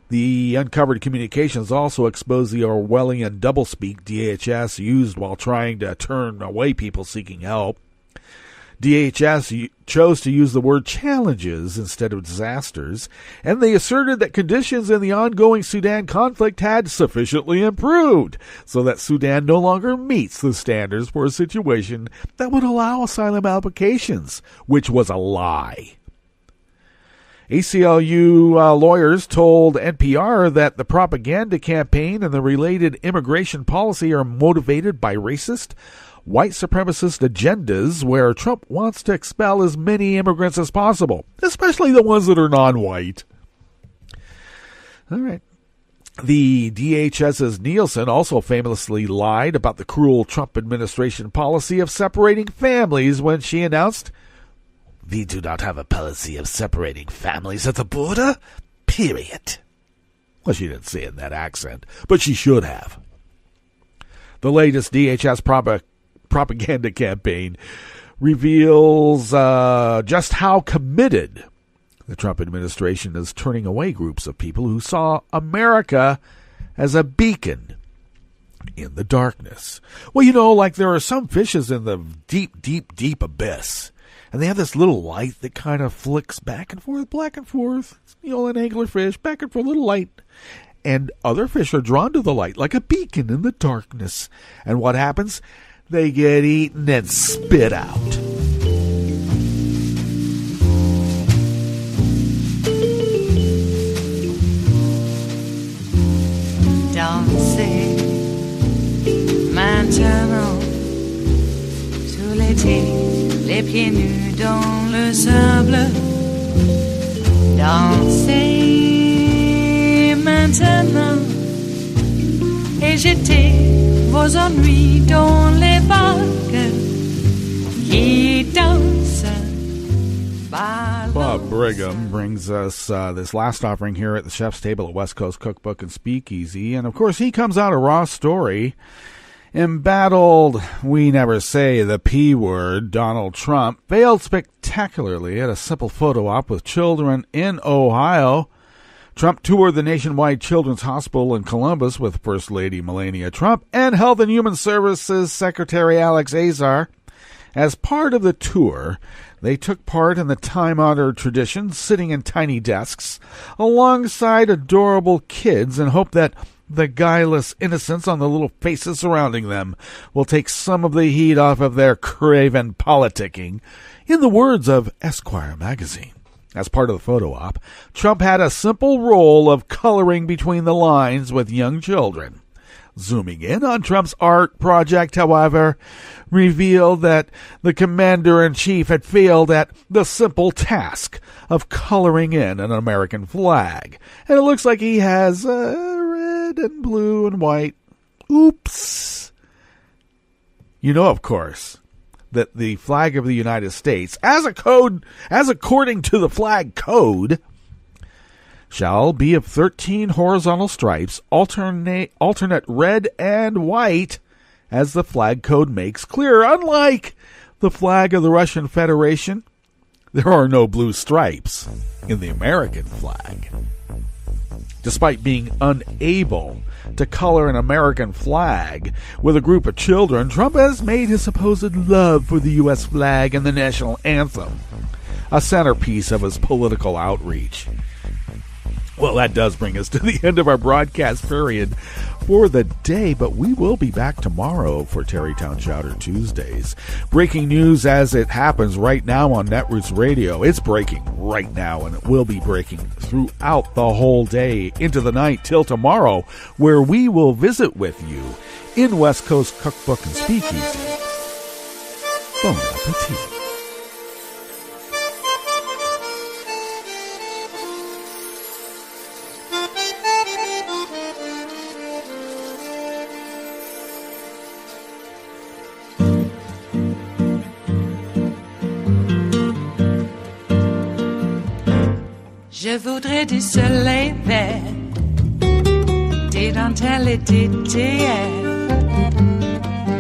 [SPEAKER 4] The uncovered communications also exposed the Orwellian doublespeak DHS used while trying to turn away people seeking help. DHS chose to use the word challenges instead of disasters, and they asserted that conditions in the ongoing Sudan conflict had sufficiently improved, so that Sudan no longer meets the standards for a situation that would allow asylum applications, which was a lie. ACLU lawyers told NPR that the propaganda campaign and the related immigration policy are motivated by racist, white supremacist agendas where Trump wants to expel as many immigrants as possible, especially the ones that are non-white. All right. The DHS's Nielsen also famously lied about the cruel Trump administration policy of separating families when she announced, "We do not have a policy of separating families at the border, period." Well, she didn't say it in that accent, but she should have. The latest DHS propaganda campaign reveals just how committed the Trump administration is turning away groups of people who saw America as a beacon in the darkness. Well, like there are some fishes in the deep, deep, deep abyss, and they have this little light that kind of flicks back and forth, back and forth. An anglerfish, back and forth, little light. And other fish are drawn to the light like a beacon in the darkness. And what happens? They get eaten and spit out.
[SPEAKER 1] Dansez maintenant sous l'été, les pieds nus dans le sable. Dansez maintenant et jetez vos ennuis dans les vagues qui dansent.
[SPEAKER 4] Bob Brigham brings us this last offering here at the Chef's Table at West Coast Cookbook and Speakeasy. And, of course, he comes out a raw story. Embattled, we never say the P word, Donald Trump failed spectacularly at a simple photo op with children in Ohio. Trump toured the nationwide Children's Hospital in Columbus with First Lady Melania Trump and Health and Human Services Secretary Alex Azar. As part of the tour, they took part in the time-honored tradition, sitting in tiny desks alongside adorable kids and hope that the guileless innocence on the little faces surrounding them will take some of the heat off of their craven politicking, in the words of Esquire magazine. As part of the photo op, Trump had a simple role of coloring between the lines with young children. Zooming in on Trump's art project, however, revealed that the commander-in-chief had failed at the simple task of coloring in an American flag. And it looks like he has red and blue and white. Oops. Of course, that the flag of the United States, as according to the flag code, shall be of 13 horizontal stripes, alternate red and white, as the flag code makes clear. Unlike the flag of the Russian Federation, there are no blue stripes in the American flag. Despite being unable to color an American flag with a group of children, Trump has made his supposed love for the U.S. flag and the national anthem a centerpiece of his political outreach. Well, that does bring us to the end of our broadcast period for the day, but we will be back tomorrow for Tarrytown Chowder Tuesdays. Breaking news as it happens right now on Netroots Radio. It's breaking right now, and it will be breaking throughout the whole day into the night till tomorrow, where we will visit with you in West Coast Cookbook and Speakeasy. Bon appetit.
[SPEAKER 1] Je voudrais du soleil vert, des dentelles et des théères,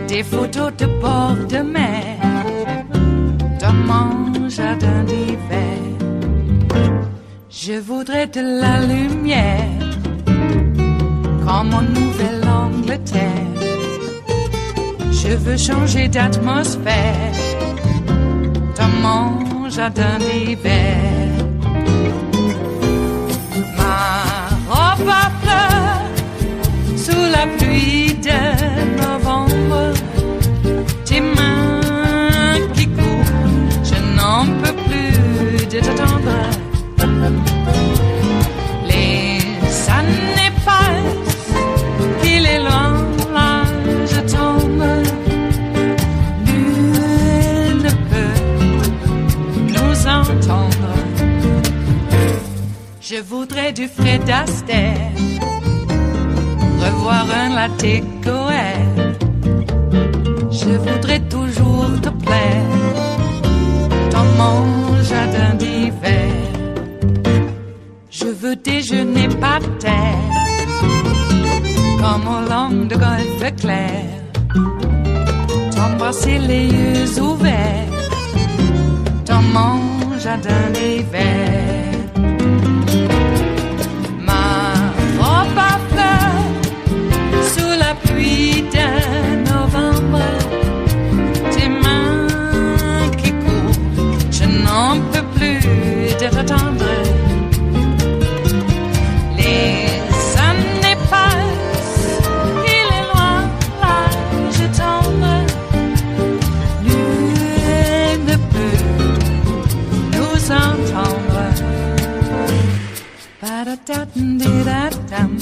[SPEAKER 1] des photos de bord de mer, dans mon jardin d'hiver. Je voudrais de la lumière, comme en Nouvelle-Angleterre. Je veux changer d'atmosphère, dans mon jardin d'hiver. Robe à fleurs, sous la pluie de novembre, tes mains qui courent, je n'en peux plus de t'attendre. Les années passent, il est loin, là je tombe. Nul ne peut nous entendre. Je voudrais du Fred Astaire, revoir un latte Goël. Je voudrais toujours te plaire, dans mon jardin d'hiver. Je veux déjeuner par terre, comme au long de golfe clair. T'embrasser les yeux ouverts, dans mon jardin d'hiver. Pluie de novembre, tes mains qui courent, je n'en peux plus de t'attendre. Les années passent, il est loin, là je tombe. Nul ne peut nous entendre. Ba-da-da-dum-di-da-dum.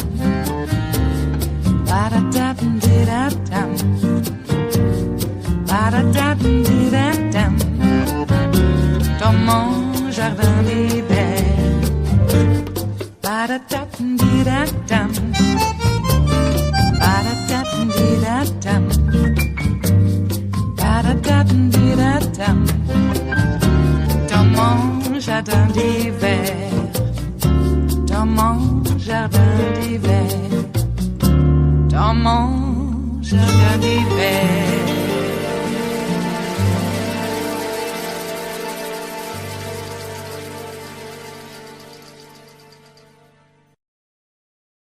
[SPEAKER 1] Ba-da-da-dum-di-da-dum. Ba-da-da-dum-di-da-dum. Dans mon jardin d'hiver. Ba-da-da-dum-di-da-dum. Ba-da-da-dum-di-da-dum. Ba-da-da-dum-di-da-dum. Dans mon jardin d'hiver. Dans mon jardin d'hiver. Dans mon jardin d'hiver.